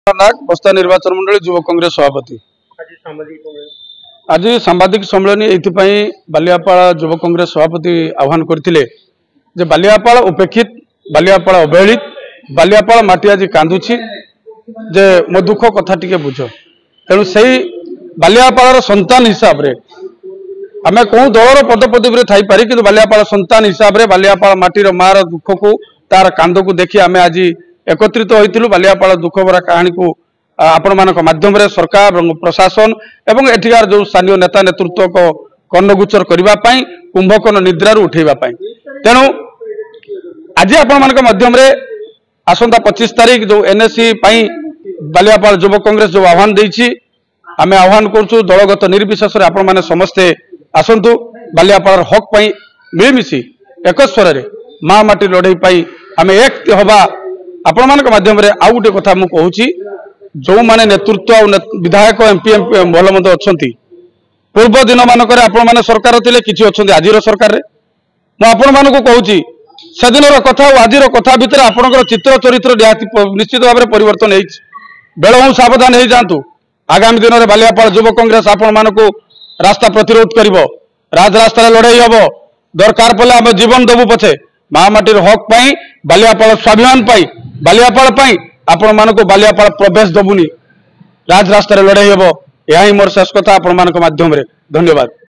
नाग बस्ता निर्वाचन मंडली युव कांग्रेस सभापति आज सांबादिक सम्मेलन ये बालियापाड़ युव कांग्रेस सभापति आह्वान करते बालियापाड़ उपेक्षित बालियापाड़ अवहेलित बालियापाड़ माटी आज कांदुची जे मो दुख कथा टिके बुझ तेणु से बालियापाड़ संतान हिसाब से आम कौ दलर पदपदवी थी पारि कि बालियापाड़ संतान हिसाब से बालियापाड़ माटीर मार दुख को तार कांद को देखी आम आज एकत्रित होइतिलु बालियापाड़ दुख भरा कहानी को आपण मानक माध्यम रे सरकार और प्रशासन एवं एठिकार जो स्थानीय नेता नेतृत्व को कर्णगोचर करबा पई कुंभकर्ण निद्रा उठेबा पई तेणु आज आपण मानक माध्यम रे आसंता 25 तारीख जो एनएससी पई बालियापाड़ युव कांग्रेस जो आह्वान देछि आमे आह्वान करछु दलगत निर्विशेष रे आपण माने समस्ते आसंतु बालियापाड़ हक पई मिलिमिशि एक स्वर रे मां माटी लड़ाई पई आमे एक होबा आपण मानक माध्यम रे आउ गोटे कथा मु कहूची जो माने नेतृत्व विधायक एमपी भल मत अच्छा पूर्व दिन मानक आपण माने सरकार थिले किछि अछंती आजिर सरकार रे मु आपण मानको कहूची से दिन कथा और आजिर कथा भितर आपणकर चित्र चरित्र निश्चित भाव में परिवर्तन होइछि बेलहु सावधान हो जातु आगामी दिन में बालियापाड़ युव कांग्रेस आपण मानको रास्ता प्रतिरोध करिवो राजरास्ता लड़ाई हबो दरकार पड़े आम जीवन देबु पछे महामाटीर हक पाई बालियापाड़ स्वाभिमान पाई बालियापाड़ पाई आपण मानको बालियापाड़ प्रवेश दबुनी राजरास्ता लड़ाई हबो यही मोर शेष कथा आपण मानक माध्यम रे धन्यवाद।